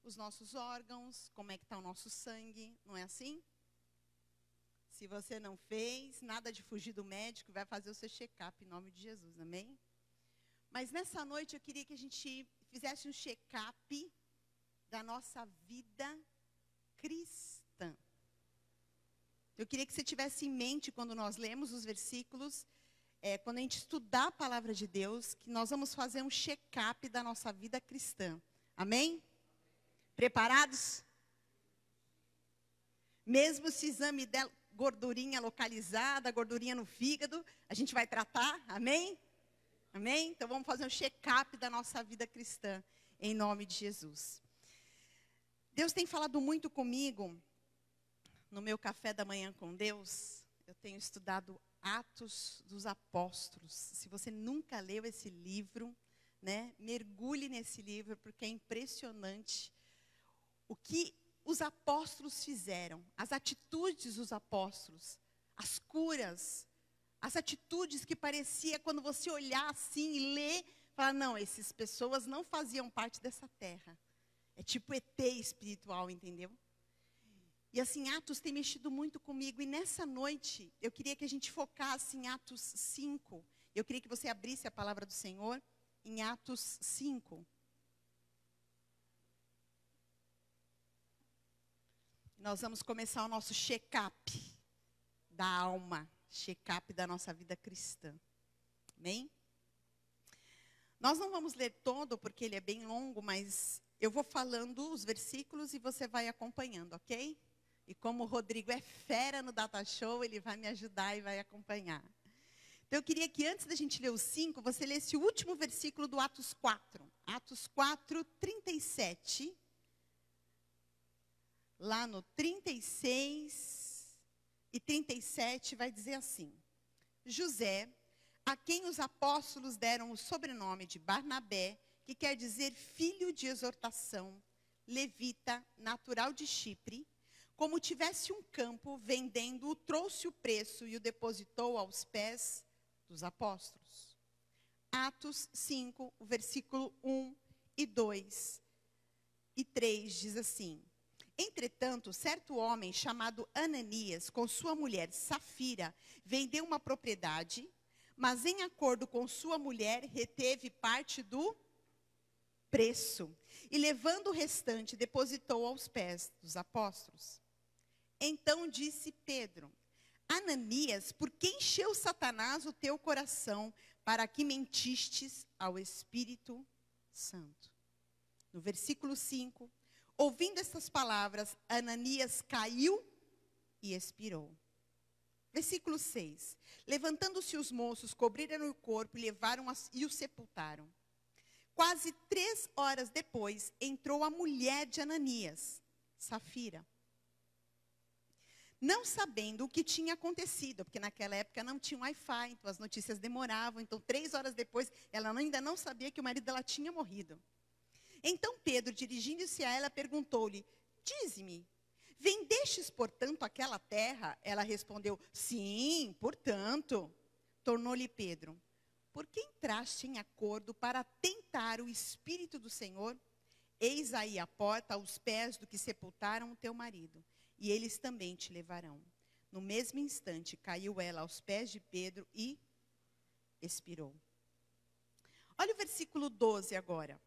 os nossos órgãos, como é que está o nosso sangue, não é assim? Se você não fez, nada de fugir do médico, vai fazer o seu check-up em nome de Jesus, amém? Mas nessa noite eu queria que a gente fizesse um check-up da nossa vida cristã. Eu queria que você tivesse em mente, quando nós lemos os versículos, quando a gente estudar a palavra de Deus, que nós vamos fazer um check-up da nossa vida cristã. Amém? Preparados? Mesmo se exame der gordurinha localizada, gordurinha no fígado, a gente vai tratar, amém? Amém? Então vamos fazer um check-up da nossa vida cristã, em nome de Jesus. Deus tem falado muito comigo, no meu café da manhã com Deus, eu tenho estudado Atos dos Apóstolos. Se você nunca leu esse livro, né, mergulhe nesse livro, porque é impressionante o que os apóstolos fizeram, as atitudes dos apóstolos, as curas, as atitudes que parecia, quando você olhar assim e ler, falar, não, essas pessoas não faziam parte dessa terra. É tipo ET espiritual, entendeu? E assim, Atos tem mexido muito comigo. E nessa noite, eu queria que a gente focasse em Atos 5. Eu queria que você abrisse a palavra do Senhor em Atos 5. Nós vamos começar o nosso check-up da alma, check-up da nossa vida cristã. Amém? Nós não vamos ler todo, porque ele é bem longo, mas eu vou falando os versículos e você vai acompanhando, ok? E como o Rodrigo é fera no Data Show, ele vai me ajudar e vai acompanhar. Então eu queria que antes da gente ler os 5, você lesse o último versículo do Atos 4. Atos 4, 37. Lá no 36 e 37 vai dizer assim: José, a quem os apóstolos deram o sobrenome de Barnabé, que quer dizer filho de exortação, levita, natural de Chipre, como tivesse um campo, vendendo-o, trouxe o preço e o depositou aos pés dos apóstolos. Atos 5, o versículo 1 e 2 e 3 diz assim: Entretanto, certo homem chamado Ananias, com sua mulher Safira, vendeu uma propriedade, mas em acordo com sua mulher, reteve parte do preço, e levando o restante, depositou aos pés dos apóstolos. Então disse Pedro: Ananias, por que encheu Satanás o teu coração, para que mentistes ao Espírito Santo? No versículo 5, ouvindo estas palavras, Ananias caiu e expirou. Versículo 6. Levantando-se os moços, cobriram o corpo e e o sepultaram. Quase 3 horas depois, entrou a mulher de Ananias, Safira, não sabendo o que tinha acontecido, porque naquela época não tinha Wi-Fi, então as notícias demoravam. Então 3 horas depois, ela ainda não sabia que o marido dela tinha morrido. Então Pedro, dirigindo-se a ela, perguntou-lhe: Dize-me, vendestes, portanto, aquela terra? Ela respondeu: Sim, portanto. Tornou-lhe Pedro: Por que entraste em acordo para tentar o Espírito do Senhor? Eis aí a porta aos pés do que sepultaram o teu marido, e eles também te levarão. No mesmo instante, caiu ela aos pés de Pedro e expirou. Olha o versículo 12 agora.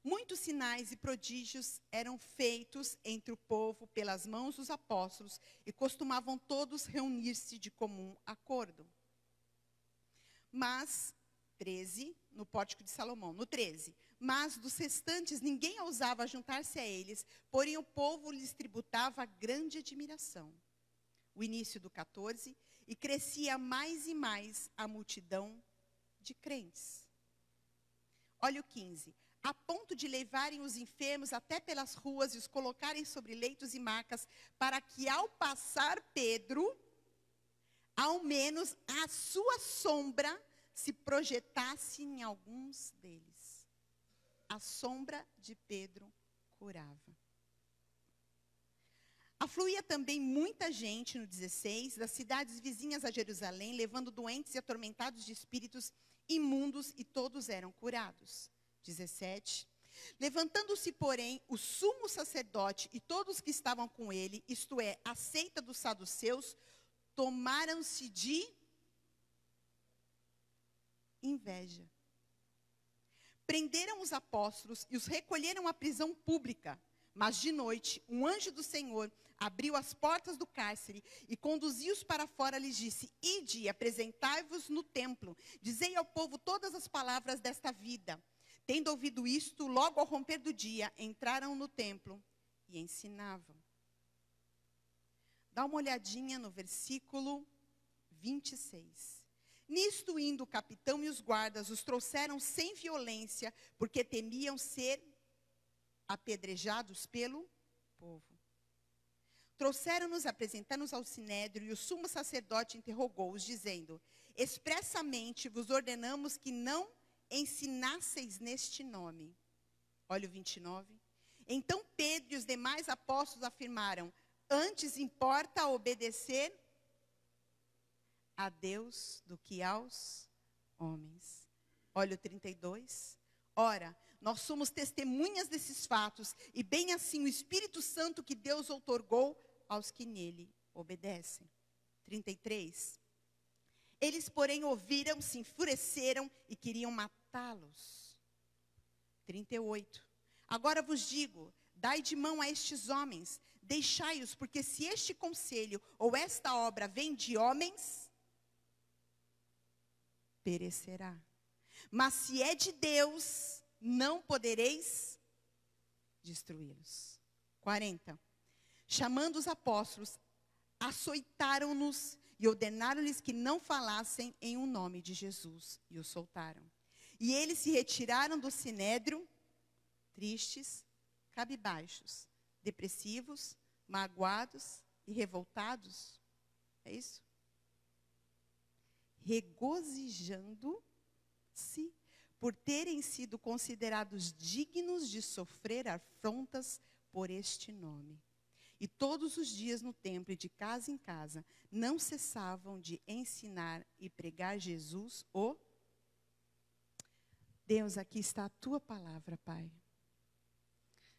Muitos sinais e prodígios eram feitos entre o povo pelas mãos dos apóstolos, e costumavam todos reunir-se de comum acordo. Mas, 13, no pórtico de Salomão, no 13, mas dos restantes ninguém ousava juntar-se a eles, porém o povo lhes tributava grande admiração. O início do 14, e crescia mais e mais a multidão de crentes. Olha o 15. A ponto de levarem os enfermos até pelas ruas e os colocarem sobre leitos e macas, para que ao passar Pedro, ao menos a sua sombra se projetasse em alguns deles. A sombra de Pedro curava. Afluía também muita gente, no 16, das cidades vizinhas a Jerusalém, levando doentes e atormentados de espíritos imundos, e todos eram curados. 17. Levantando-se, porém, o sumo sacerdote e todos que estavam com ele, isto é, a seita dos saduceus, tomaram-se de inveja. Prenderam os apóstolos e os recolheram à prisão pública. Mas de noite, um anjo do Senhor abriu as portas do cárcere e conduziu-os para fora, lhes disse: ide e apresentai-vos no templo, dizei ao povo todas as palavras desta vida. Tendo ouvido isto, logo ao romper do dia, entraram no templo e ensinavam. Dá uma olhadinha no versículo 26. Nisto indo o capitão e os guardas os trouxeram sem violência, porque temiam ser apedrejados pelo povo. Trouxeram-nos, apresentaram-nos ao sinédrio, e o sumo sacerdote interrogou-os, dizendo: expressamente vos ordenamos que não ensinasseis neste nome. Olha o 29. Então Pedro e os demais apóstolos afirmaram: antes importa obedecer a Deus do que aos homens. Olha o 32. Ora, nós somos testemunhas desses fatos, e bem assim o Espírito Santo que Deus outorgou aos que nele obedecem. 33. Eles, porém, ouviram, se enfureceram e queriam matá-los. 38. Agora vos digo, dai de mão a estes homens, deixai-os, porque se este conselho ou esta obra vem de homens, perecerá. Mas se é de Deus, não podereis destruí-los. 40. Chamando os apóstolos, açoitaram-nos e ordenaram-lhes que não falassem em o nome de Jesus, e os soltaram. E eles se retiraram do sinédrio, tristes, cabisbaixos, depressivos, magoados e revoltados. É isso? Regozijando-se por terem sido considerados dignos de sofrer afrontas por este nome. E todos os dias no templo e de casa em casa, não cessavam de ensinar e pregar Jesus o... Deus, aqui está a tua palavra, Pai.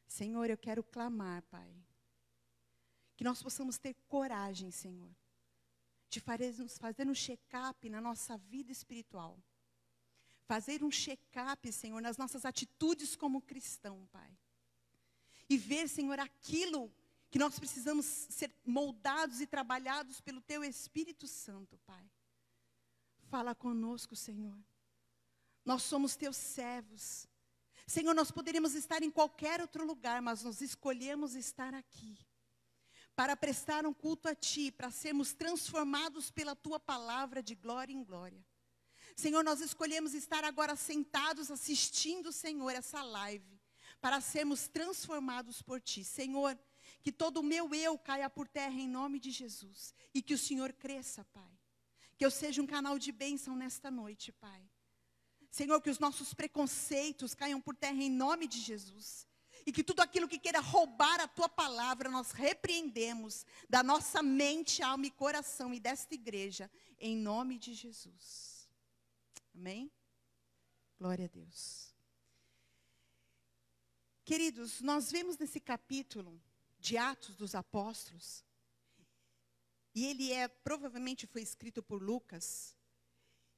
Senhor, eu quero clamar, Pai, que nós possamos ter coragem, Senhor, de fazer um check-up na nossa vida espiritual. Fazer um check-up, Senhor, nas nossas atitudes como cristão, Pai. E ver, Senhor, aquilo que nós precisamos ser moldados e trabalhados pelo Teu Espírito Santo, Pai. Fala conosco, Senhor. Nós somos Teus servos. Senhor, nós poderíamos estar em qualquer outro lugar, mas nós escolhemos estar aqui. Para prestar um culto a Ti, para sermos transformados pela Tua palavra de glória em glória. Senhor, nós escolhemos estar agora sentados assistindo, Senhor, essa live, para sermos transformados por Ti. Senhor, que todo o meu eu caia por terra em nome de Jesus. E que o Senhor cresça, Pai. Que eu seja um canal de bênção nesta noite, Pai. Senhor, que os nossos preconceitos caiam por terra em nome de Jesus. E que tudo aquilo que queira roubar a Tua palavra, nós repreendemos da nossa mente, alma e coração e desta igreja, em nome de Jesus. Amém? Glória a Deus. Queridos, nós vemos nesse capítulo de Atos dos Apóstolos, e ele provavelmente foi escrito por Lucas,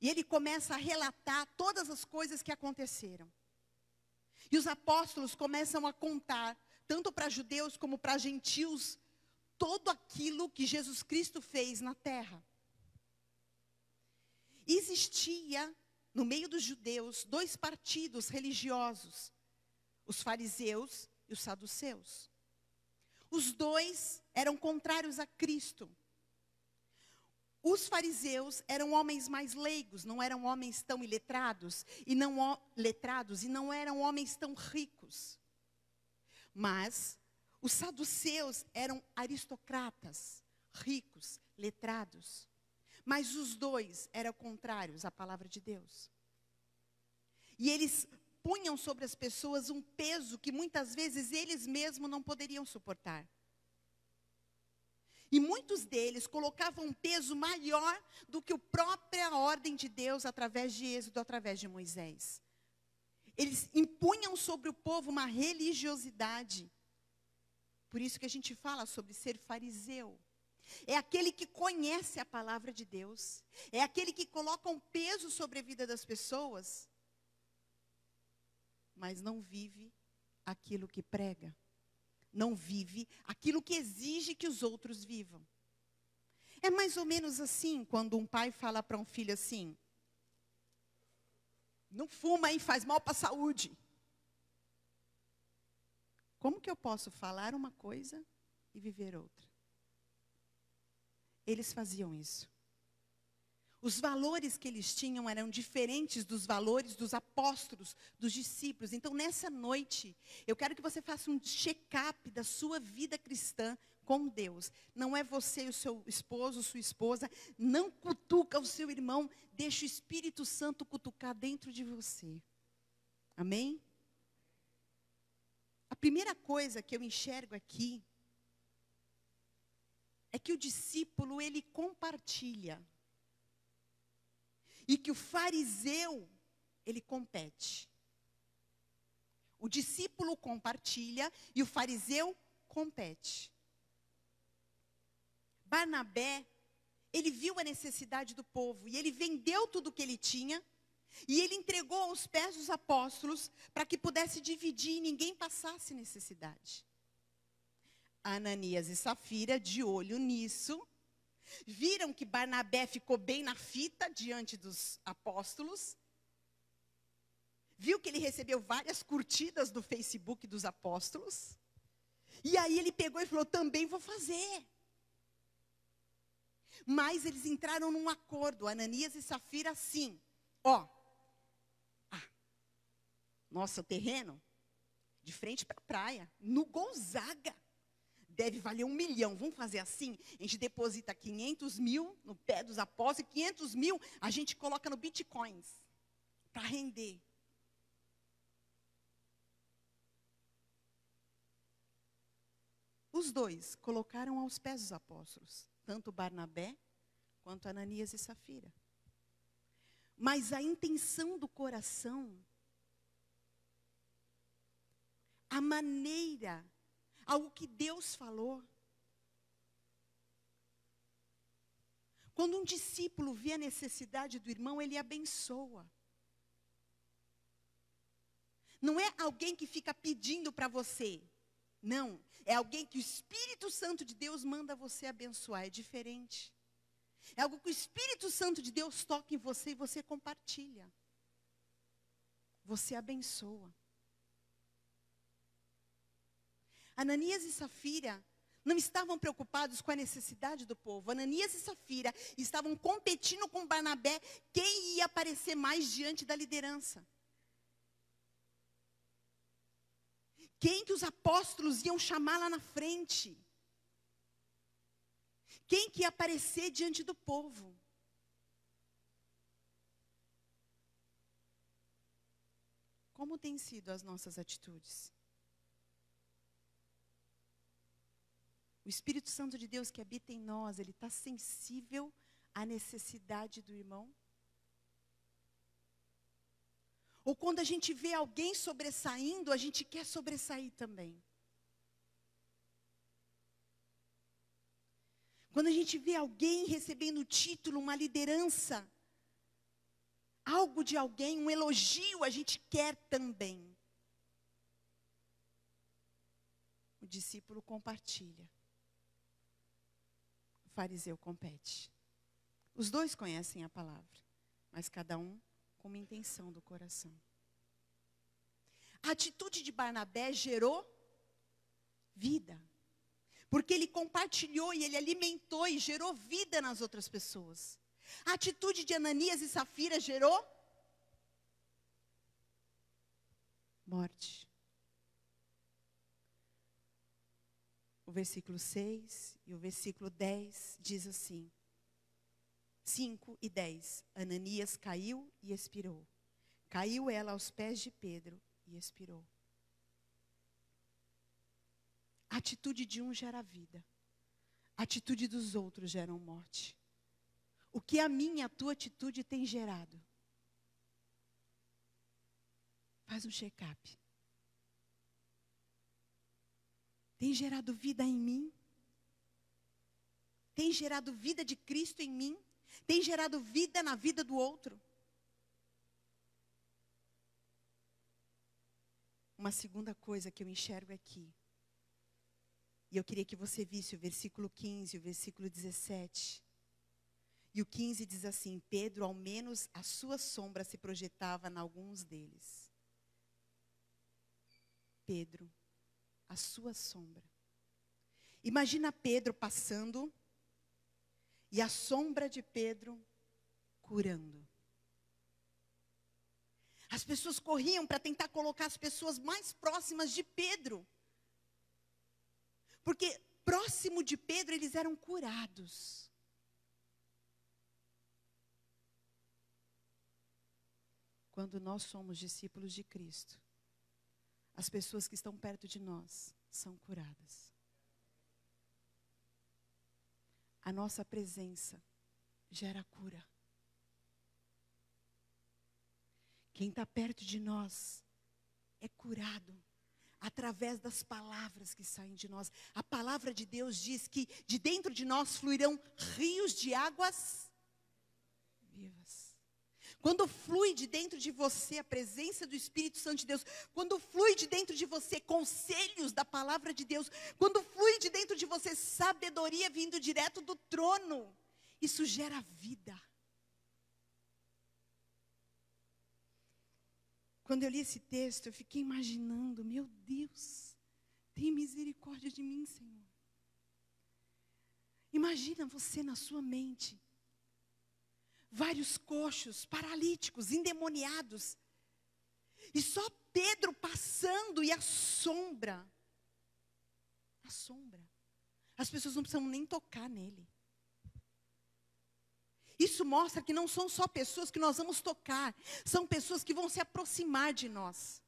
e ele começa a relatar todas as coisas que aconteceram. E os apóstolos começam a contar, tanto para judeus como para gentios, todo aquilo que Jesus Cristo fez na terra. Existia, no meio dos judeus, dois partidos religiosos, os fariseus e os saduceus. Os dois eram contrários a Cristo. Os fariseus eram homens mais leigos, não eram homens tão iletrados, e não eram homens tão ricos. Mas os saduceus eram aristocratas, ricos, letrados. Mas os dois eram contrários à palavra de Deus. E eles punham sobre as pessoas um peso que muitas vezes eles mesmos não poderiam suportar. E muitos deles colocavam um peso maior do que a própria ordem de Deus através de Êxodo, através de Moisés. Eles impunham sobre o povo uma religiosidade. Por isso que a gente fala sobre ser fariseu. É aquele que conhece a palavra de Deus. É aquele que coloca um peso sobre a vida das pessoas, mas não vive aquilo que prega. Não vive aquilo que exige que os outros vivam. É mais ou menos assim, quando um pai fala para um filho assim: não fuma, hein, faz mal para a saúde. Como que eu posso falar uma coisa e viver outra? Eles faziam isso. Os valores que eles tinham eram diferentes dos valores dos apóstolos, dos discípulos. Então, nessa noite, eu quero que você faça um check-up da sua vida cristã com Deus. Não é você e o seu esposo, sua esposa. Não cutuca o seu irmão. Deixa o Espírito Santo cutucar dentro de você. Amém? A primeira coisa que eu enxergo aqui é que o discípulo, ele compartilha. E que o fariseu, ele compete. O discípulo compartilha e o fariseu compete. Barnabé, ele viu a necessidade do povo e ele vendeu tudo o que ele tinha e ele entregou aos pés dos apóstolos para que pudesse dividir e ninguém passasse necessidade. Ananias e Safira, de olho nisso, viram que Barnabé ficou bem na fita diante dos apóstolos. Viu que ele recebeu várias curtidas no Facebook dos apóstolos. E aí ele pegou e falou: também vou fazer. Mas eles entraram num acordo, Ananias e Safira, assim: nosso terreno, de frente para a praia, no Gonzaga. Deve valer 1 milhão. Vamos fazer assim? A gente deposita 500 mil no pé dos apóstolos e 500 mil a gente coloca no bitcoins para render. Os dois colocaram aos pés dos apóstolos, tanto Barnabé quanto Ananias e Safira. Mas a intenção do coração, a maneira, algo que Deus falou. Quando um discípulo vê a necessidade do irmão, ele abençoa. Não é alguém que fica pedindo para você. Não, é alguém que o Espírito Santo de Deus manda você abençoar. É diferente. É algo que o Espírito Santo de Deus toca em você e você compartilha. Você abençoa. Ananias e Safira não estavam preocupados com a necessidade do povo. Ananias e Safira estavam competindo com Barnabé quem ia aparecer mais diante da liderança. Quem que os apóstolos iam chamar lá na frente? Quem que ia aparecer diante do povo? Como têm sido as nossas atitudes? O Espírito Santo de Deus que habita em nós, ele está sensível à necessidade do irmão? Ou quando a gente vê alguém sobressaindo, a gente quer sobressair também? Quando a gente vê alguém recebendo título, uma liderança, algo de alguém, um elogio, a gente quer também. O discípulo compartilha. O fariseu compete. Os dois conhecem a palavra, mas cada um com uma intenção do coração. A atitude de Barnabé gerou vida. Porque ele compartilhou e ele alimentou e gerou vida nas outras pessoas. A atitude de Ananias e Safira gerou morte. O versículo 6 e o versículo 10 diz assim: 5 e 10. Ananias caiu e expirou. Caiu ela aos pés de Pedro e expirou. A atitude de um gera vida. A atitude dos outros geram morte. O que a minha, a tua atitude tem gerado? Faz um check-up. Tem gerado vida em mim? Tem gerado vida de Cristo em mim? Tem gerado vida na vida do outro? Uma segunda coisa que eu enxergo aqui. E eu queria que você visse o versículo 15 e o versículo 17. E o 15 diz assim: Pedro, ao menos a sua sombra se projetava em alguns deles. Pedro, a sua sombra. Imagina Pedro passando e a sombra de Pedro curando. As pessoas corriam para tentar colocar as pessoas mais próximas de Pedro. Porque próximo de Pedro eles eram curados. Quando nós somos discípulos de Cristo, as pessoas que estão perto de nós são curadas. A nossa presença gera cura. Quem está perto de nós é curado através das palavras que saem de nós. A palavra de Deus diz que de dentro de nós fluirão rios de águas vivas. Quando flui de dentro de você a presença do Espírito Santo de Deus, quando flui de dentro de você conselhos da palavra de Deus, quando flui de dentro de você sabedoria vindo direto do trono, isso gera vida. Quando eu li esse texto, eu fiquei imaginando, meu Deus, tem misericórdia de mim, Senhor. Imagina você na sua mente, vários coxos, paralíticos, endemoniados, e só Pedro passando e a sombra, as pessoas não precisam nem tocar nele. Isso mostra que não são só pessoas que nós vamos tocar, são pessoas que vão se aproximar de nós,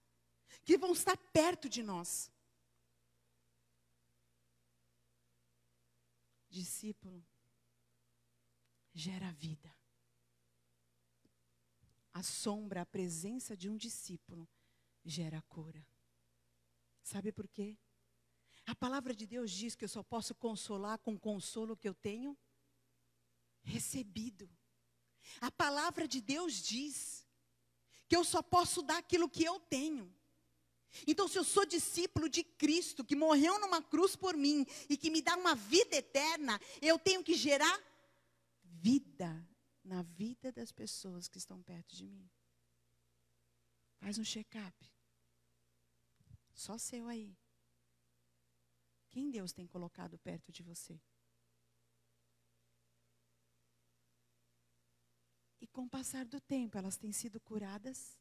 que vão estar perto de nós. Discípulo gera vida. A sombra, a presença de um discípulo gera cura. Sabe por quê? A palavra de Deus diz que eu só posso consolar com o consolo que eu tenho recebido. A palavra de Deus diz que eu só posso dar aquilo que eu tenho. Então, se eu sou discípulo de Cristo, que morreu numa cruz por mim e que me dá uma vida eterna, eu tenho que gerar vida na vida das pessoas que estão perto de mim. Faz um check-up. Só seu aí. Quem Deus tem colocado perto de você? E com o passar do tempo, elas têm sido curadas?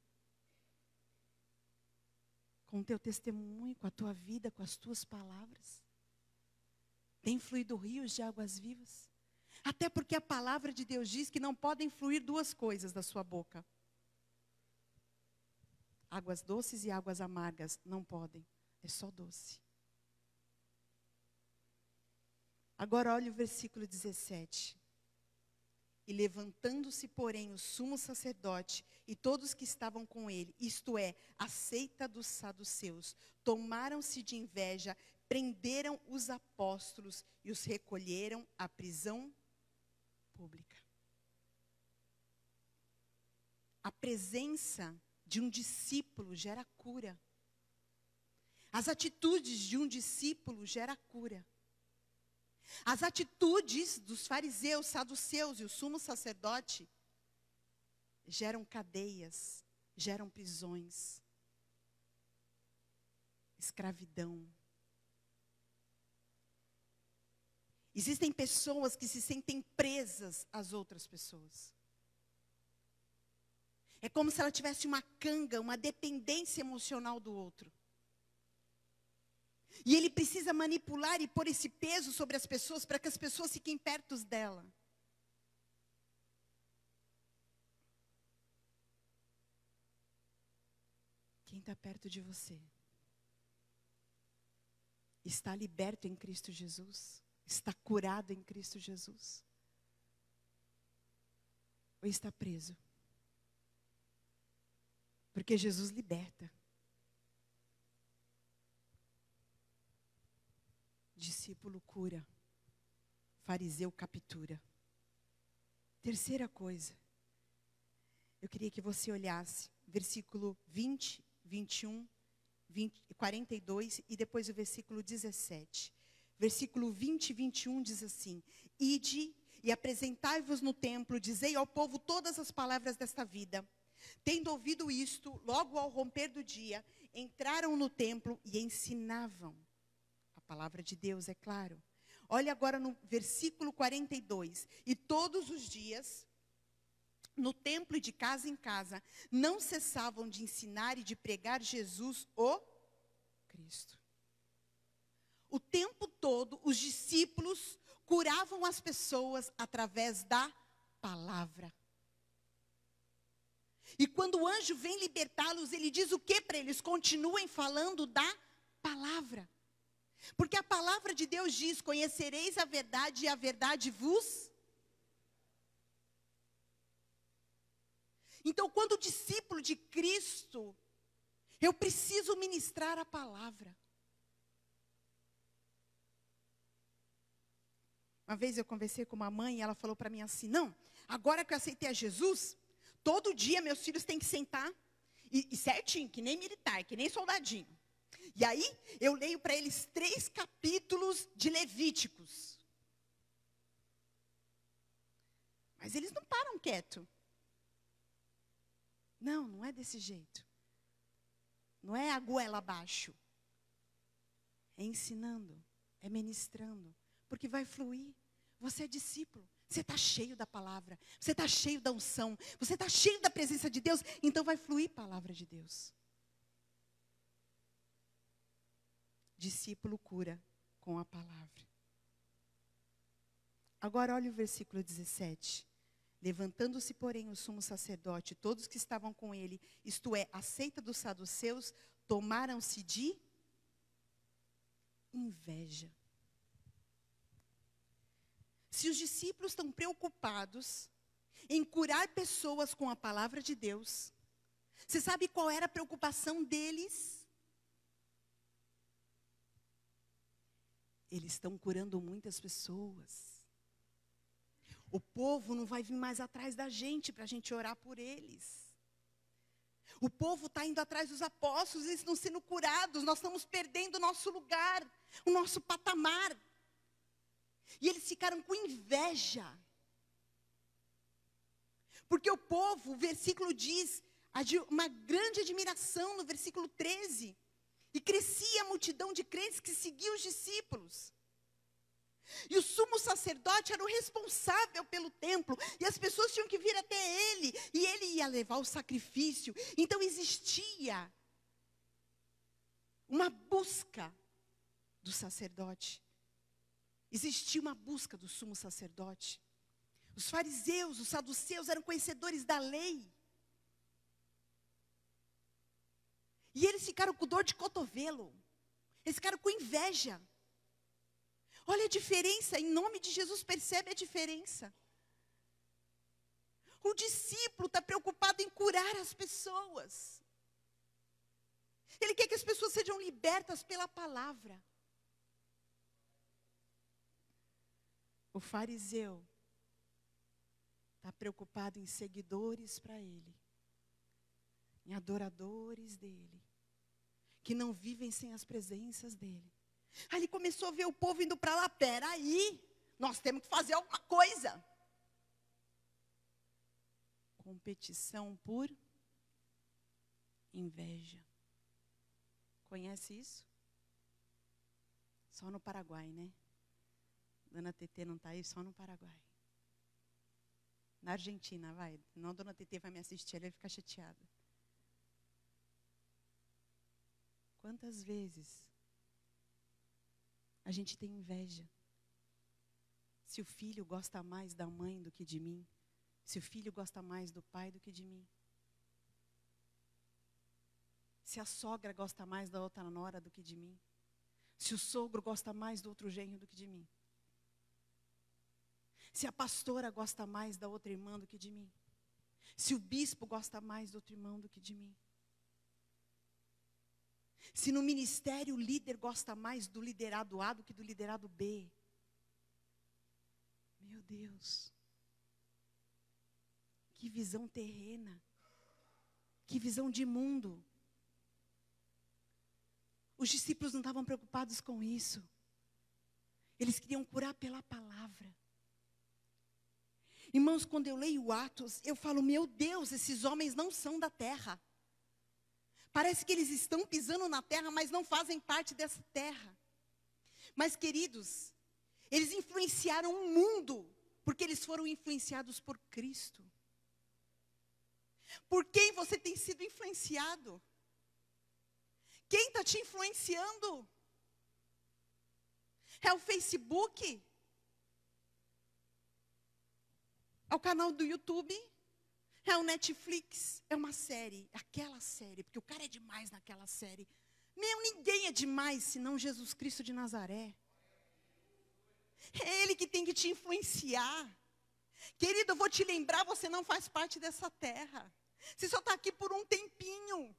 Com o teu testemunho, com a tua vida, com as tuas palavras? Tem fluído rios de águas vivas? Até porque a palavra de Deus diz que não podem fluir duas coisas da sua boca. Águas doces e águas amargas, não podem. É só doce. Agora olha o versículo 17. E levantando-se, porém, o sumo sacerdote e todos que estavam com ele, isto é, a seita dos saduceus, tomaram-se de inveja, prenderam os apóstolos e os recolheram à prisão pública. A presença de um discípulo gera cura. As atitudes de um discípulo gera cura. As atitudes dos fariseus, saduceus e o sumo sacerdote geram cadeias, geram prisões, escravidão. Existem pessoas que se sentem presas às outras pessoas. É como se ela tivesse uma canga, uma dependência emocional do outro. E ele precisa manipular e pôr esse peso sobre as pessoas para que as pessoas fiquem perto dela. Quem está perto de você está liberto em Cristo Jesus? Está curado em Cristo Jesus? Ou está preso? Porque Jesus liberta. Discípulo cura. Fariseu captura. Terceira coisa. Eu queria que você olhasse. Versículo 20, 21, 42 e depois o versículo 17. Versículo 20 e 21 diz assim: Ide e apresentai-vos no templo, dizei ao povo todas as palavras desta vida. Tendo ouvido isto, logo ao romper do dia, entraram no templo e ensinavam. A palavra de Deus, é claro. Olha agora no versículo 42. E todos os dias, no templo e de casa em casa, não cessavam de ensinar e de pregar Jesus, o Cristo. O tempo todo, os discípulos curavam as pessoas através da palavra. E quando o anjo vem libertá-los, ele diz o que para eles? Continuem falando da palavra. Porque a palavra de Deus diz: conhecereis a verdade e a verdade vos. Então, quando o discípulo de Cristo, eu preciso ministrar a palavra. Uma vez eu conversei com uma mãe e ela falou para mim assim: não, agora que eu aceitei a Jesus, todo dia meus filhos têm que sentar, e certinho, que nem militar, que nem soldadinho. E aí, eu leio para eles 3 capítulos de Levíticos. Mas eles não param quieto. Não, não é desse jeito. Não é a goela abaixo. É ensinando, é ministrando, porque vai fluir. Você é discípulo, você está cheio da palavra, você está cheio da unção, você está cheio da presença de Deus, então vai fluir a palavra de Deus. Discípulo cura com a palavra. Agora olha o versículo 17. Levantando-se, porém, o sumo sacerdote, todos que estavam com ele, isto é, a seita dos saduceus, tomaram-se de inveja. Se os discípulos estão preocupados em curar pessoas com a palavra de Deus, você sabe qual era a preocupação deles? Eles estão curando muitas pessoas. O povo não vai vir mais atrás da gente para a gente orar por eles. O povo está indo atrás dos apóstolos, eles estão sendo curados, nós estamos perdendo o nosso lugar, o nosso patamar. E eles ficaram com inveja. Porque o povo, o versículo diz, uma grande admiração no versículo 13. E crescia a multidão de crentes que seguiam os discípulos. E o sumo sacerdote era o responsável pelo templo. E as pessoas tinham que vir até ele. E ele ia levar o sacrifício. Então existia uma busca do sacerdote. Existia uma busca do sumo sacerdote. Os fariseus, os saduceus eram conhecedores da lei. E eles ficaram com dor de cotovelo. Eles ficaram com inveja. Olha a diferença, em nome de Jesus, percebe a diferença. O discípulo está preocupado em curar as pessoas. Ele quer que as pessoas sejam libertas pela palavra. O fariseu está preocupado em seguidores para ele, em adoradores dele, que não vivem sem as presenças dele. Aí ele começou a ver o povo indo para lá. Peraí, nós temos que fazer alguma coisa. Competição por inveja. Conhece isso? Só no Paraguai, né? Dona Tetê não está aí, só no Paraguai. Na Argentina, vai. Não, Dona Tetê vai me assistir, ela vai ficar chateada. Quantas vezes a gente tem inveja? Se o filho gosta mais da mãe do que de mim, se o filho gosta mais do pai do que de mim, se a sogra gosta mais da outra nora do que de mim, se o sogro gosta mais do outro genro do que de mim, se a pastora gosta mais da outra irmã do que de mim, se o bispo gosta mais do outro irmão do que de mim. Se no ministério o líder gosta mais do liderado A do que do liderado B. Meu Deus. Que visão terrena. Que visão de mundo. Os discípulos não estavam preocupados com isso. Eles queriam curar pela palavra. Irmãos, quando eu leio Atos, eu falo, meu Deus, esses homens não são da terra. Parece que eles estão pisando na terra, mas não fazem parte dessa terra. Mas, queridos, eles influenciaram o mundo, porque eles foram influenciados por Cristo. Por quem você tem sido influenciado? Quem está te influenciando? É o Facebook? É o canal do YouTube? É o Netflix? É uma série, aquela série, porque o cara é demais naquela série. Meu, ninguém é demais senão Jesus Cristo de Nazaré. É Ele que tem que te influenciar. Querido, eu vou te lembrar, você não faz parte dessa terra. Você só está aqui por um tempinho.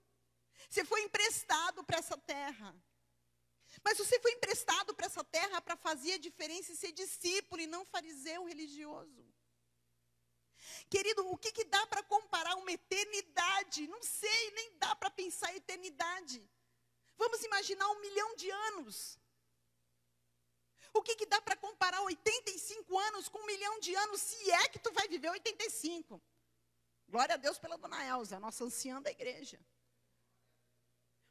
Você foi emprestado para essa terra. Mas você foi emprestado para essa terra para fazer a diferença e ser discípulo e não fariseu religioso. Querido, o que dá para comparar uma eternidade? Não sei, nem dá para pensar em eternidade. Vamos imaginar 1 milhão de anos. O que dá para comparar 85 anos com 1 milhão de anos, se é que tu vai viver 85? Glória a Deus pela dona Elza, a nossa anciã da igreja.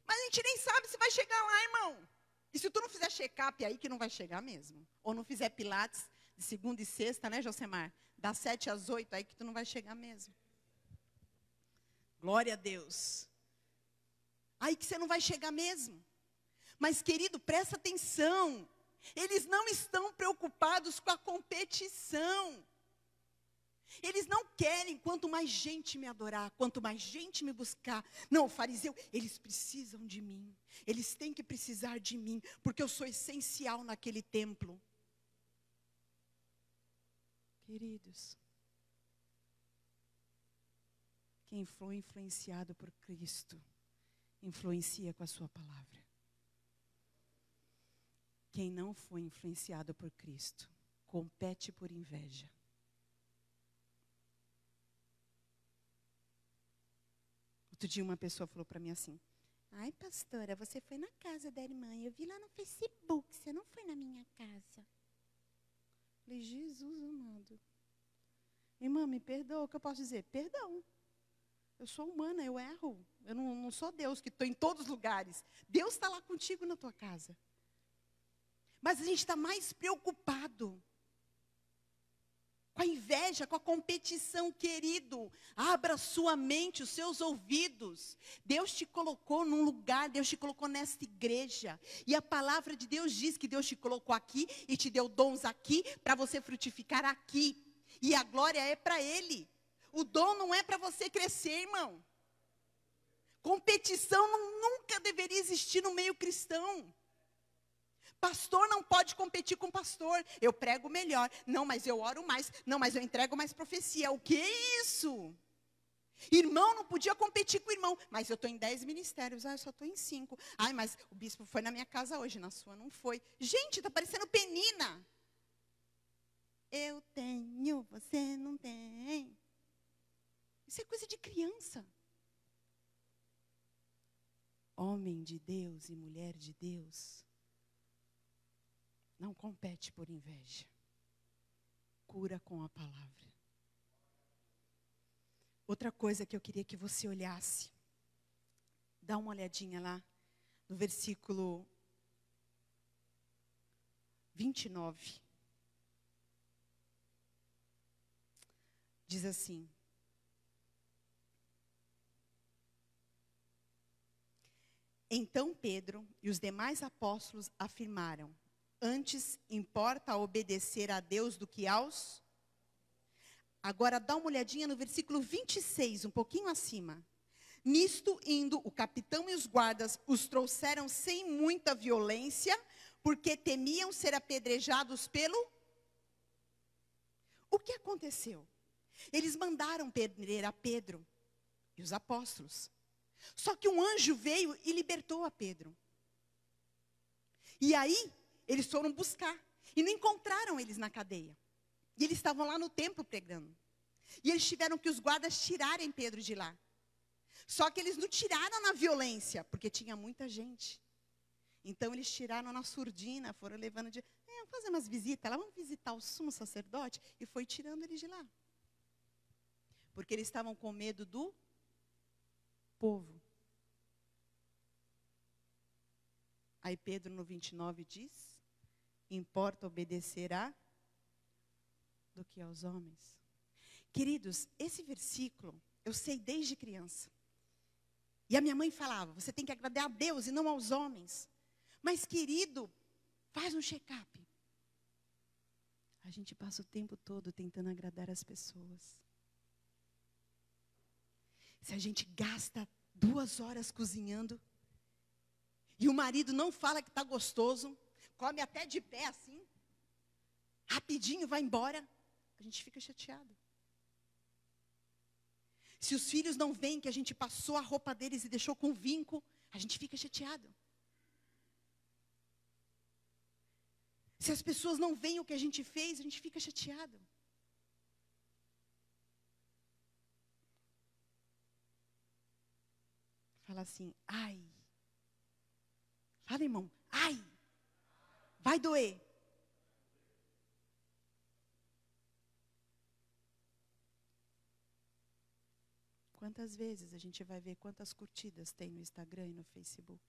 Mas a gente nem sabe se vai chegar lá, irmão. E se tu não fizer check-up aí, que não vai chegar mesmo. Ou não fizer pilates de segunda e sexta, né, Josemar? Das 7 às 8, aí que tu não vai chegar mesmo. Glória a Deus. Aí que você não vai chegar mesmo. Mas, querido, presta atenção. Eles não estão preocupados com a competição. Eles não querem quanto mais gente me adorar, quanto mais gente me buscar. Não, fariseu, eles precisam de mim. Eles têm que precisar de mim, porque eu sou essencial naquele templo. Queridos, quem foi influenciado por Cristo, influencia com a sua palavra. Quem não foi influenciado por Cristo, compete por inveja. Outro dia uma pessoa falou para mim assim, ai pastora, você foi na casa da irmã, eu vi lá no Facebook, você não foi na minha casa. Falei, Jesus amado. Irmã, me perdoa, o que eu posso dizer? Perdão. Eu sou humana, eu erro. Eu não sou Deus que estou em todos os lugares. Deus está lá contigo na tua casa. Mas a gente está mais preocupado com a inveja, com a competição, querido. Abra sua mente, os seus ouvidos. Deus te colocou num lugar, Deus te colocou nesta igreja. E a palavra de Deus diz que Deus te colocou aqui e te deu dons aqui para você frutificar aqui. E a glória é para Ele. O dom não é para você crescer, irmão. Competição nunca deveria existir no meio cristão. Pastor não pode competir com pastor. Eu prego melhor. Não, mas eu oro mais. Não, mas eu entrego mais profecia. O que é isso? Irmão não podia competir com o irmão. Mas eu estou em 10 ministérios. Ah, eu só estou em 5. Ai, mas o bispo foi na minha casa hoje. Na sua não foi. Gente, está parecendo Penina. Eu tenho, você não tem. Isso é coisa de criança. Homem de Deus e mulher de Deus não compete por inveja. Cura com a palavra. Outra coisa que eu queria que você olhasse. Dá uma olhadinha lá no versículo 29. Diz assim. Então Pedro e os demais apóstolos afirmaram, antes importa obedecer a Deus do que aos... Agora dá uma olhadinha no versículo 26, um pouquinho acima. Nisto indo, o capitão e os guardas os trouxeram sem muita violência, porque temiam ser apedrejados pelo... O que aconteceu? Eles mandaram prender a Pedro e os apóstolos. Só que um anjo veio e libertou a Pedro. E aí, eles foram buscar. E não encontraram eles na cadeia. E eles estavam lá no templo pregando. E eles tiveram que os guardas tirarem Pedro de lá. Só que eles não tiraram na violência, porque tinha muita gente. Então eles tiraram na surdina, foram levando de... vamos fazer umas visitas lá, vamos visitar o sumo sacerdote. E foi tirando eles de lá. Porque eles estavam com medo do povo. Aí Pedro no 29 diz, importa obedecerá do que aos homens. Queridos, esse versículo, eu sei desde criança. E a minha mãe falava, você tem que agradar a Deus e não aos homens. Mas, querido, faz um check-up. A gente passa o tempo todo tentando agradar as pessoas. Se a gente gasta 2 horas cozinhando, e o marido não fala que está gostoso, come até de pé assim, rapidinho vai embora, a gente fica chateado. Se os filhos não veem que a gente passou a roupa deles e deixou com vinco, a gente fica chateado. Se as pessoas não veem o que a gente fez, a gente fica chateado. Fala assim, ai. Fala, irmão, ai. Vai doer. Quantas vezes a gente vai ver quantas curtidas tem no Instagram e no Facebook?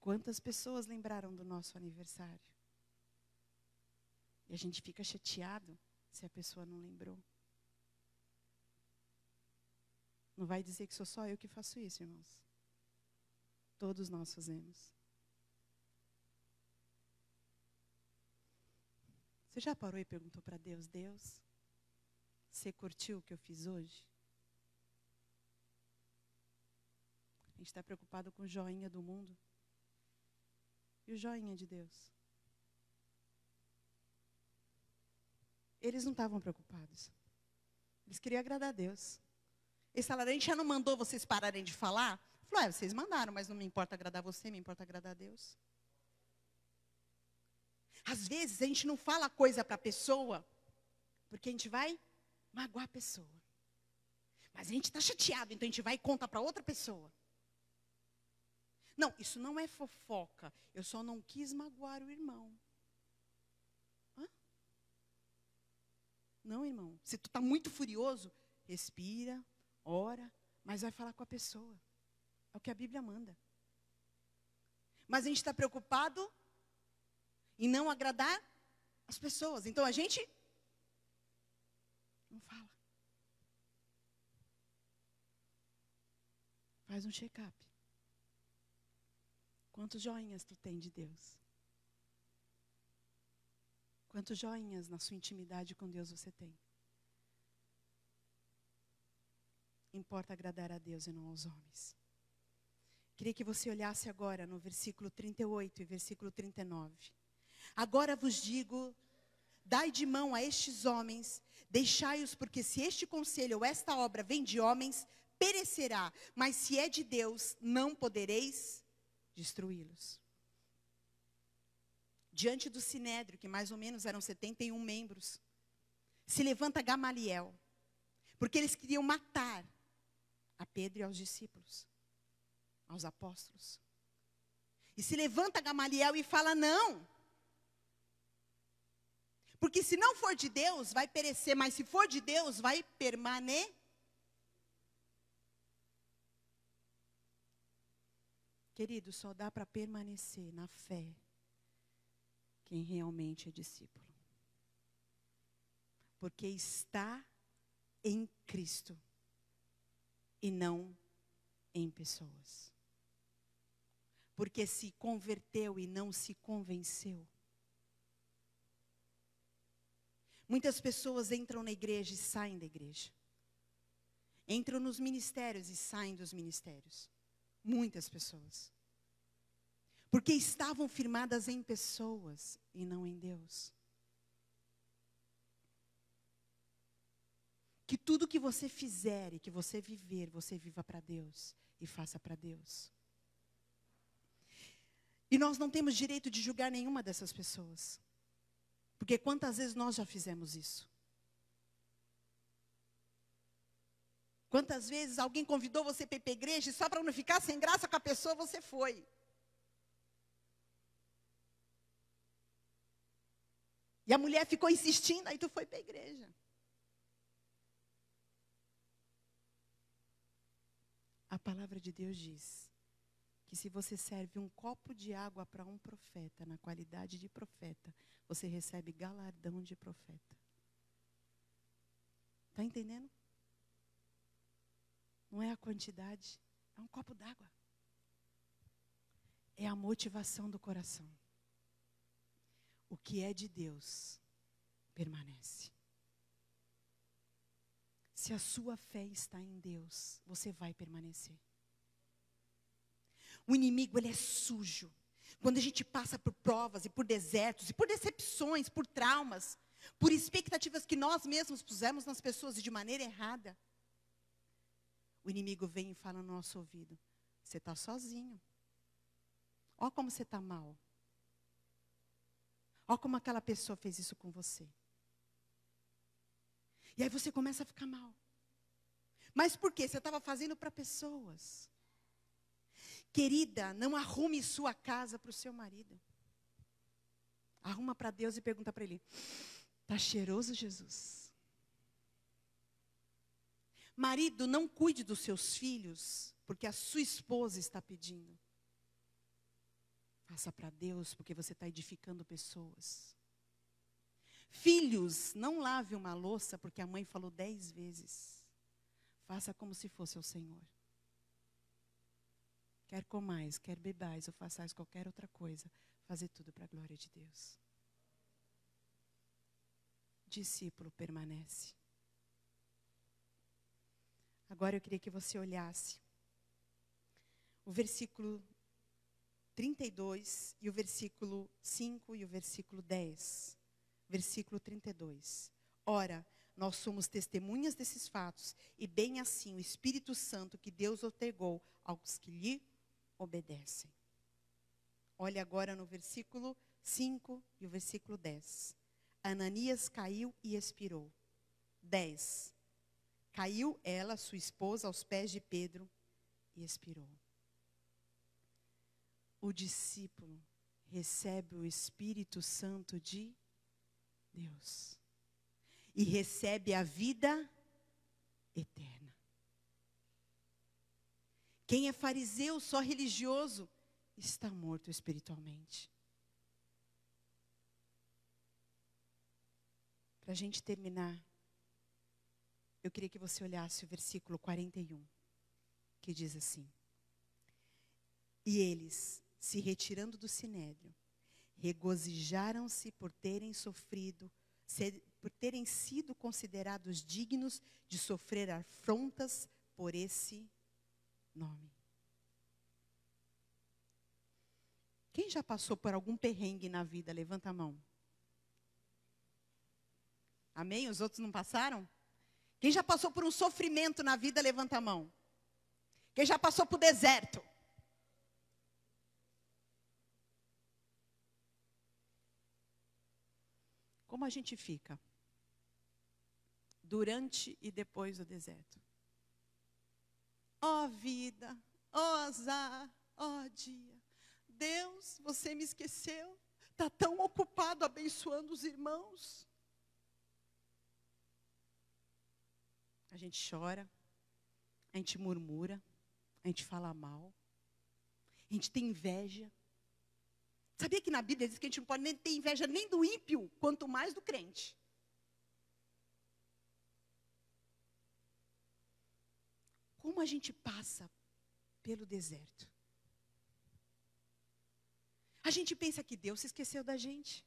Quantas pessoas lembraram do nosso aniversário? E a gente fica chateado se a pessoa não lembrou. Não vai dizer que sou só eu que faço isso, irmãos. Todos nós fazemos. Você já parou e perguntou para Deus, Deus, você curtiu o que eu fiz hoje? A gente está preocupado com o joinha do mundo. E o joinha de Deus? Eles não estavam preocupados. Eles queriam agradar a Deus. Eles falaram, a gente já não mandou vocês pararem de falar? Falou, vocês mandaram, mas não me importa agradar você, me importa agradar a Deus. Às vezes a gente não fala coisa para a pessoa, porque a gente vai magoar a pessoa. Mas a gente está chateado, então a gente vai e conta para outra pessoa. Não, isso não é fofoca. Eu só não quis magoar o irmão. Hã? Não, irmão. Se tu está muito furioso, respira, ora, mas vai falar com a pessoa. É o que a Bíblia manda. Mas a gente está preocupado em não agradar as pessoas. Então a gente não fala. Faz um check-up. Quantos joinhas tu tem de Deus? Quantos joinhas na sua intimidade com Deus você tem? Importa agradar a Deus e não aos homens. Queria que você olhasse agora no versículo 38 e versículo 39. Agora vos digo, dai de mão a estes homens, deixai-os, porque se este conselho ou esta obra vem de homens, perecerá. Mas se é de Deus, não podereis destruí-los. Diante do Sinédrio, que mais ou menos eram 71 membros, se levanta Gamaliel, porque eles queriam matar a Pedro e aos discípulos, aos apóstolos. E se levanta Gamaliel e fala, não, porque se não for de Deus, vai perecer, mas se for de Deus, vai permanecer. Querido, só dá para permanecer na fé quem realmente é discípulo. Porque está em Cristo e não em pessoas. Porque se converteu e não se convenceu. Muitas pessoas entram na igreja e saem da igreja. Entram nos ministérios e saem dos ministérios. Muitas pessoas. Porque estavam firmadas em pessoas e não em Deus. Que tudo que você fizer e que você viver, você viva para Deus e faça para Deus. E nós não temos direito de julgar nenhuma dessas pessoas. Porque quantas vezes nós já fizemos isso? Quantas vezes alguém convidou você para ir para a igreja e só para não ficar sem graça com a pessoa, você foi? E a mulher ficou insistindo, aí tu foi para a igreja. A palavra de Deus diz que se você serve um copo de água para um profeta, na qualidade de profeta, você recebe galardão de profeta. Está entendendo? Não é a quantidade, é um copo d'água. É a motivação do coração. O que é de Deus permanece. Se a sua fé está em Deus, você vai permanecer. O inimigo, ele é sujo. Quando a gente passa por provas e por desertos, e por decepções, por traumas, por expectativas que nós mesmos pusemos nas pessoas e de maneira errada, o inimigo vem e fala no nosso ouvido: você está sozinho. Olha como você está mal. Olha como aquela pessoa fez isso com você. E aí você começa a ficar mal. Mas por quê? Você estava fazendo para pessoas. Querida, não arrume sua casa para o seu marido. Arruma para Deus e pergunta para Ele: está cheiroso, Jesus? Marido, não cuide dos seus filhos, porque a sua esposa está pedindo. Faça para Deus, porque você está edificando pessoas. Filhos, não lave uma louça, porque a mãe falou 10 vezes. Faça como se fosse o Senhor. Quer comais, quer bebais, ou façais qualquer outra coisa, fazer tudo para a glória de Deus. Discípulo permanece. Agora eu queria que você olhasse o versículo 32 e o versículo 5 e o versículo 10. Versículo 32. Ora, nós somos testemunhas desses fatos, e bem assim o Espírito Santo que Deus outorgou aos que lhe obedecem. Olha agora no versículo 5 e o versículo 10. Ananias caiu e expirou. 10. Caiu ela, sua esposa, aos pés de Pedro e expirou. O discípulo recebe o Espírito Santo de Deus. E recebe a vida eterna. Quem é fariseu, só religioso, está morto espiritualmente. Para a gente terminar, eu queria que você olhasse o versículo 41, que diz assim: e eles, se retirando do sinédrio, regozijaram-se por terem sido considerados dignos de sofrer afrontas por esse nome. Quem já passou por algum perrengue na vida? Levanta a mão. Amém? Os outros não passaram? Quem já passou por um sofrimento na vida? Levanta a mão. Quem já passou por deserto? Como a gente fica durante e depois do deserto? Ó vida, ó azar, ó dia. Deus, você me esqueceu. Está tão ocupado abençoando os irmãos. A gente chora, a gente murmura, a gente fala mal, a gente tem inveja. Sabia que na Bíblia diz que a gente não pode nem ter inveja nem do ímpio, quanto mais do crente? Como a gente passa pelo deserto? A gente pensa que Deus se esqueceu da gente.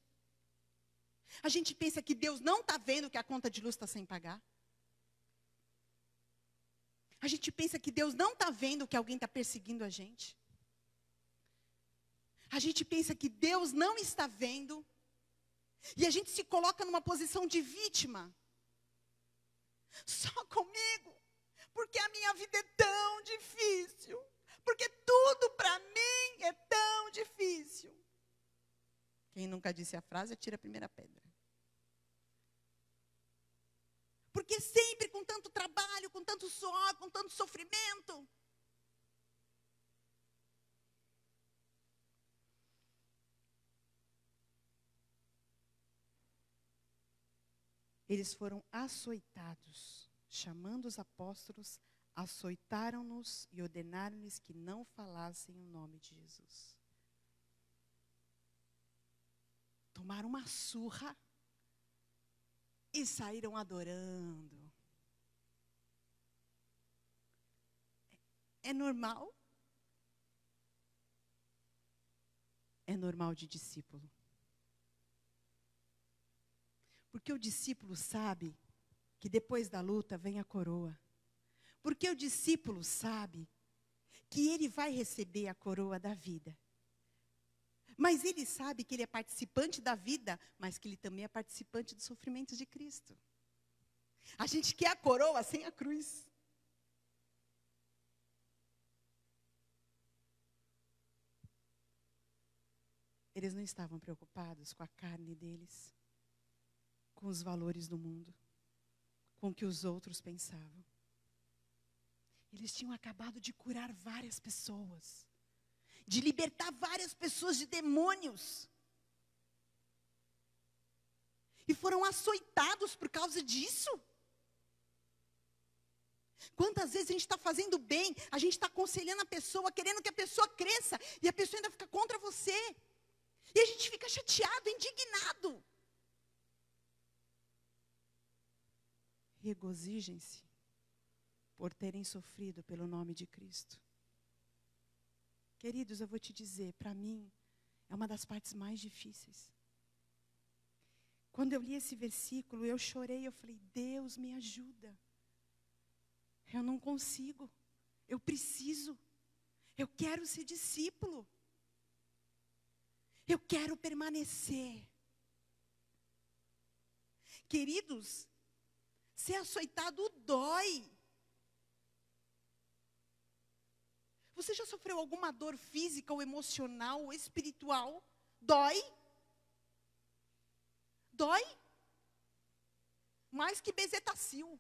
A gente pensa que Deus não está vendo que a conta de luz está sem pagar. A gente pensa que Deus não está vendo que alguém está perseguindo a gente. A gente pensa que Deus não está vendo. E a gente se coloca numa posição de vítima. Só comigo. Porque a minha vida é tão difícil. Porque tudo para mim é tão difícil. Quem nunca disse a frase, atira a primeira pedra. Porque sempre com tanto trabalho, com tanto suor, com tanto sofrimento. Eles foram açoitados, chamando os apóstolos, açoitaram-nos e ordenaram-lhes que não falassem o nome de Jesus. Tomaram uma surra e saíram adorando. É normal? É normal de discípulo. Porque o discípulo sabe que depois da luta vem a coroa. Porque o discípulo sabe que ele vai receber a coroa da vida. Mas ele sabe que ele é participante da vida, mas que ele também é participante dos sofrimentos de Cristo. A gente quer a coroa sem a cruz. Eles não estavam preocupados com a carne deles, com os valores do mundo, com o que os outros pensavam. Eles tinham acabado de curar várias pessoas, de libertar várias pessoas de demônios. E foram açoitados por causa disso. Quantas vezes a gente está fazendo bem, a gente está aconselhando a pessoa, querendo que a pessoa cresça, e a pessoa ainda fica contra você. E a gente fica chateado, indignado. Regozijem-se por terem sofrido pelo nome de Cristo. Queridos, eu vou te dizer, para mim, é uma das partes mais difíceis. Quando eu li esse versículo, eu chorei, eu falei, Deus me ajuda. Eu não consigo, eu preciso, eu quero ser discípulo. Eu quero permanecer. Queridos, ser açoitado dói. Você já sofreu alguma dor física ou emocional ou espiritual? Dói? Dói? Mais que bezetacil.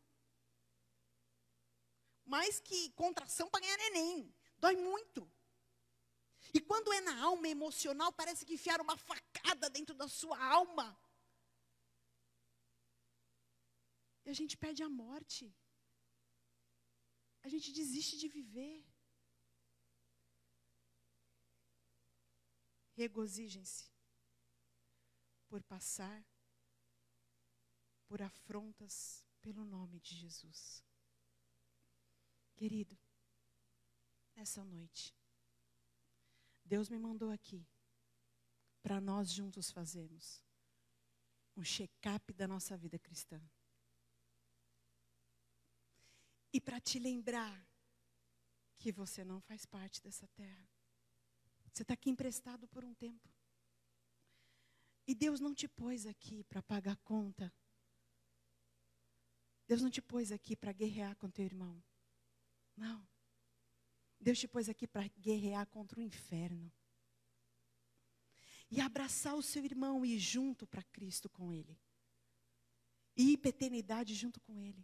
Mais que contração para ganhar neném. Dói muito. E quando é na alma emocional, parece que enfiaram uma facada dentro da sua alma. E a gente perde a morte. A gente desiste de viver. Regozijem-se por passar por afrontas pelo nome de Jesus. Querido, essa noite, Deus me mandou aqui para nós juntos fazermos um check-up da nossa vida cristã. E para te lembrar que você não faz parte dessa terra. Você está aqui emprestado por um tempo. E Deus não te pôs aqui para pagar conta. Deus não te pôs aqui para guerrear com teu irmão. Não. Deus te pôs aqui para guerrear contra o inferno. E abraçar o seu irmão e ir junto para Cristo com ele. E ir para a eternidade junto com ele.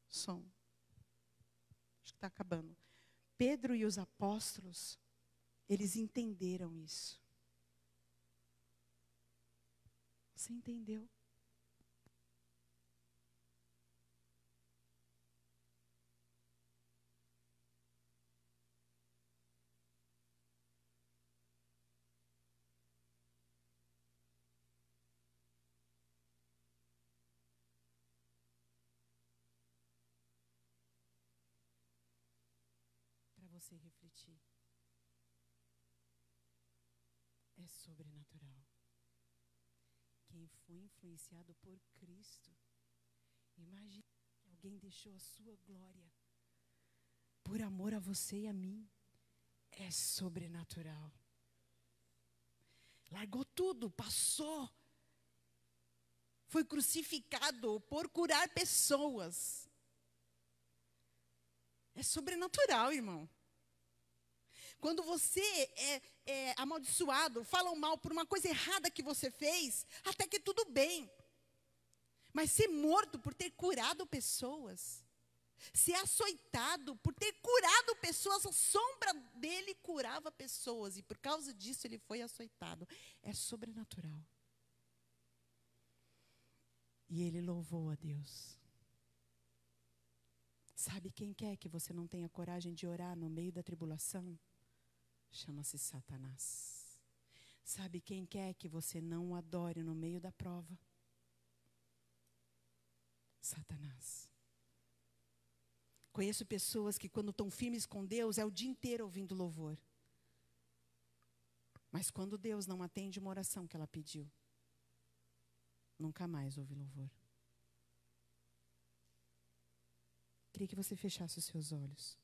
Som. Acho que está acabando. Pedro e os apóstolos, eles entenderam isso. Você entendeu? Para você refletir. É sobrenatural. Quem foi influenciado por Cristo, imagine que alguém deixou a sua glória por amor a você e a mim. É sobrenatural. Largou tudo, passou. Foi crucificado por curar pessoas. É sobrenatural, irmão. Quando você é amaldiçoado, falam mal por uma coisa errada que você fez, até que tudo bem. Mas ser morto por ter curado pessoas, ser açoitado por ter curado pessoas, a sombra dele curava pessoas, e por causa disso ele foi açoitado. É sobrenatural. E ele louvou a Deus. Sabe quem quer que você não tenha coragem de orar no meio da tribulação? Chama-se Satanás. Sabe quem quer que você não o adore no meio da prova? Satanás. Conheço pessoas que quando estão firmes com Deus, é o dia inteiro ouvindo louvor. Mas quando Deus não atende uma oração que ela pediu, nunca mais ouve louvor. Queria que você fechasse os seus olhos.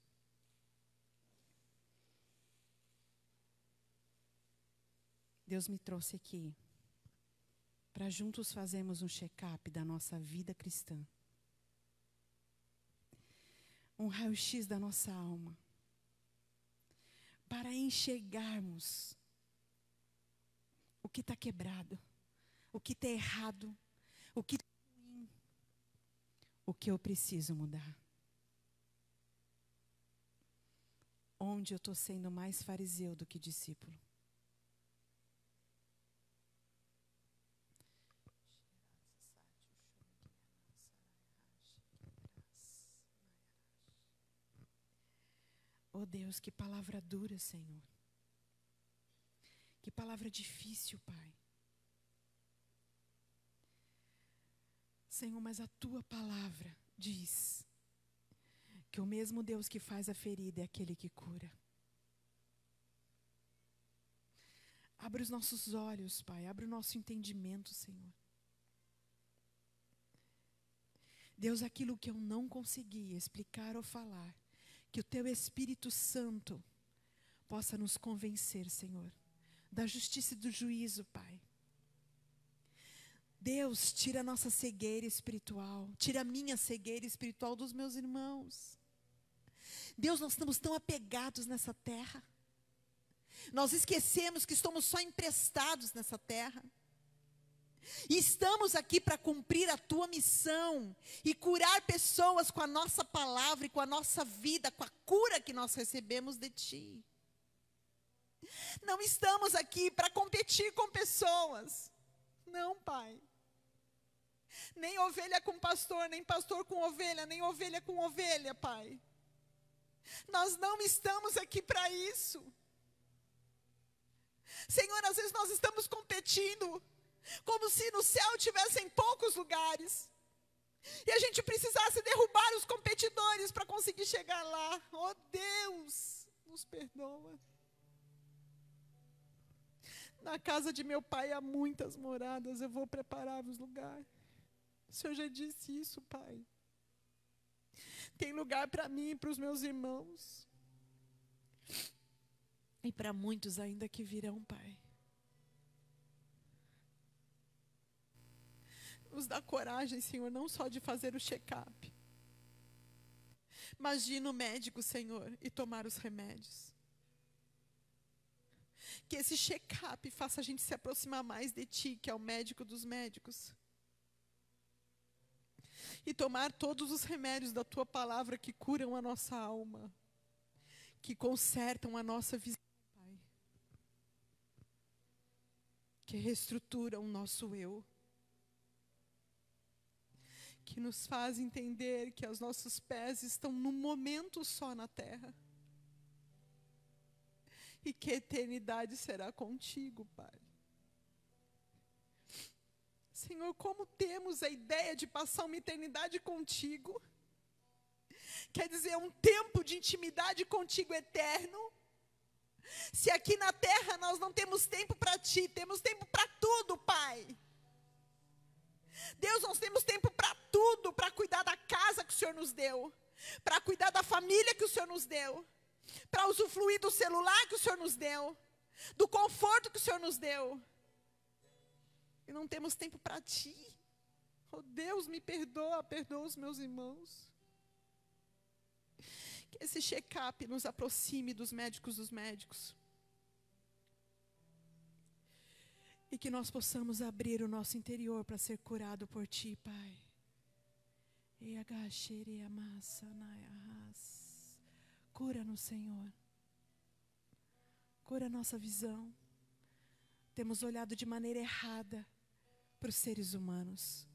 Deus me trouxe aqui para juntos fazermos um check-up da nossa vida cristã. Um raio-x da nossa alma. Para enxergarmos o que está quebrado, o que está errado, o que está ruim, o que eu preciso mudar. Onde eu estou sendo mais fariseu do que discípulo. Oh Deus, que palavra dura, Senhor. Que palavra difícil, Pai. Senhor, mas a Tua palavra diz que o mesmo Deus que faz a ferida é aquele que cura. Abre os nossos olhos, Pai. Abre o nosso entendimento, Senhor. Deus, aquilo que eu não consegui explicar ou falar, que o Teu Espírito Santo possa nos convencer, Senhor, da justiça e do juízo, Pai. Deus, tira a nossa cegueira espiritual, tira a minha cegueira espiritual dos meus irmãos. Deus, nós estamos tão apegados nessa terra. Nós esquecemos que estamos só emprestados nessa terra. E estamos aqui para cumprir a Tua missão e curar pessoas com a nossa palavra e com a nossa vida, com a cura que nós recebemos de Ti. Não estamos aqui para competir com pessoas. Não, Pai. Nem ovelha com pastor, nem pastor com ovelha, nem ovelha com ovelha, Pai. Nós não estamos aqui para isso. Senhor, às vezes nós estamos competindo como se no céu tivessem poucos lugares. E a gente precisasse derrubar os competidores para conseguir chegar lá. Oh Deus, nos perdoa. Na casa de meu Pai há muitas moradas, eu vou preparar-vos lugar. O Senhor já disse isso, Pai. Tem lugar para mim e para os meus irmãos. E para muitos ainda que virão, Pai. Nos dá coragem, Senhor, não só de fazer o check-up, mas de ir no médico, Senhor, e tomar os remédios. Que esse check-up faça a gente se aproximar mais de Ti, que é o médico dos médicos. E tomar todos os remédios da Tua palavra que curam a nossa alma, que consertam a nossa visão, Pai. Que reestruturam o nosso eu. Que nos faz entender que os nossos pés estão num momento só na terra. E que a eternidade será contigo, Pai. Senhor, como temos a ideia de passar uma eternidade contigo? Quer dizer, um tempo de intimidade contigo eterno? Se aqui na terra nós não temos tempo para Ti, temos tempo para tudo, Pai. Deus, nós temos tempo para tudo, para cuidar da casa que o Senhor nos deu, para cuidar da família que o Senhor nos deu, para usufruir do celular que o Senhor nos deu, do conforto que o Senhor nos deu. e não temos tempo para Ti. Oh Deus, me perdoa, perdoa os meus irmãos. Que esse check-up nos aproxime dos médicos. E que nós possamos abrir o nosso interior para ser curado por Ti, Pai. Cura-nos, Senhor. Cura a nossa visão. Temos olhado de maneira errada para os seres humanos.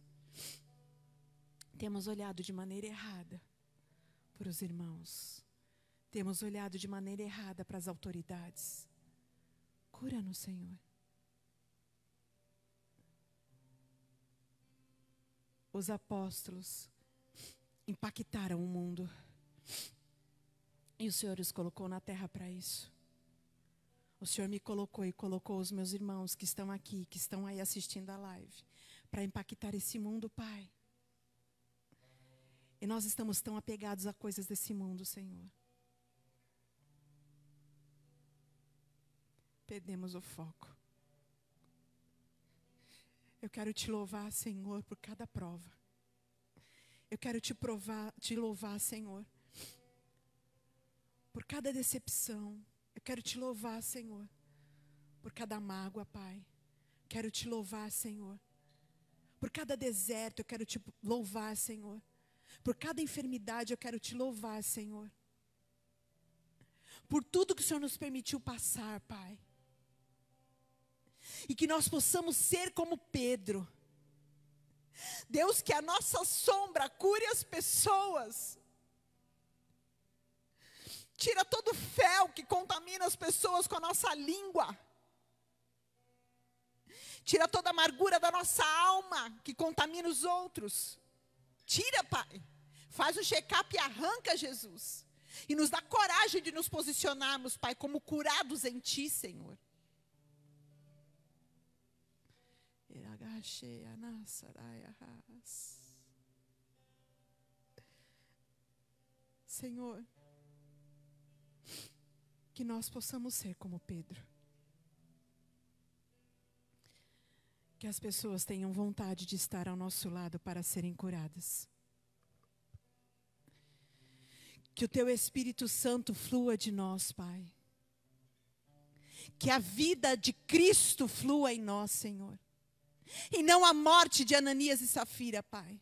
Temos olhado de maneira errada para os irmãos. Temos olhado de maneira errada para as autoridades. Cura-nos, Senhor. Os apóstolos impactaram o mundo. E o Senhor os colocou na terra para isso. O Senhor me colocou e colocou os meus irmãos que estão aqui, que estão aí assistindo a live, para impactar esse mundo, Pai. E nós estamos tão apegados a coisas desse mundo, Senhor. Perdemos o foco. Eu quero Te louvar, Senhor, por cada prova. Eu quero Te louvar, Senhor, por cada decepção. Eu quero Te louvar, Senhor, por cada mágoa, Pai. Quero Te louvar, Senhor, por cada deserto. Eu quero Te louvar, Senhor. Por cada enfermidade, eu quero Te louvar, Senhor. Por tudo que o Senhor nos permitiu passar, Pai. E que nós possamos ser como Pedro. Deus, que a nossa sombra cure as pessoas. Tira todo o fel que contamina as pessoas com a nossa língua. Tira toda a amargura da nossa alma que contamina os outros. Tira, Pai. Faz um check-up e arranca, Jesus. E nos dá coragem de nos posicionarmos, Pai, como curados em Ti, Senhor. Senhor, que nós possamos ser como Pedro. Que as pessoas tenham vontade de estar ao nosso lado para serem curadas. Que o Teu Espírito Santo flua de nós, Pai. Que a vida de Cristo flua em nós, Senhor. E não a morte de Ananias e Safira, Pai.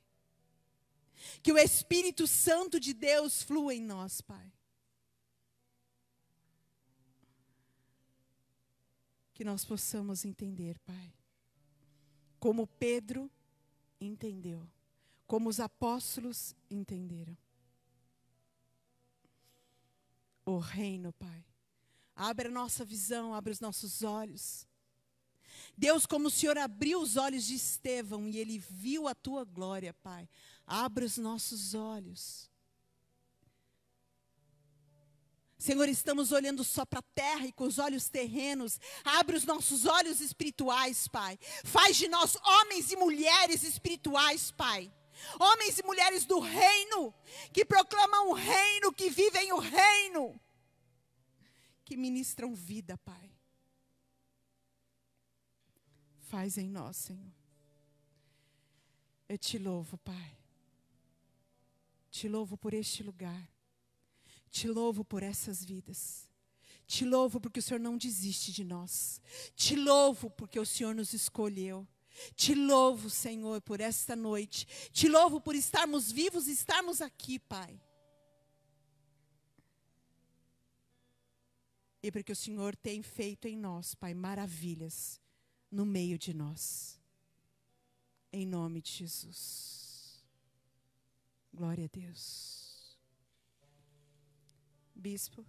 Que o Espírito Santo de Deus flua em nós, Pai. Que nós possamos entender, Pai. Como Pedro entendeu. Como os apóstolos entenderam. O reino, Pai. Abre a nossa visão, abre os nossos olhos. Deus, como o Senhor abriu os olhos de Estevão e ele viu a Tua glória, Pai. Abre os nossos olhos. Senhor, estamos olhando só para a terra e com os olhos terrenos. Abre os nossos olhos espirituais, Pai. Faz de nós homens e mulheres espirituais, Pai. Homens e mulheres do reino, que proclamam o reino, que vivem o reino. Que ministram vida, Pai. Faz em nós, Senhor. Eu Te louvo, Pai. Te louvo por este lugar. Te louvo por essas vidas. Te louvo porque o Senhor não desiste de nós. Te louvo porque o Senhor nos escolheu. Te louvo, Senhor, por esta noite. Te louvo por estarmos vivos e estarmos aqui, Pai. E porque o Senhor tem feito em nós, Pai, maravilhas no meio de nós. Em nome de Jesus. Glória a Deus. Bispo.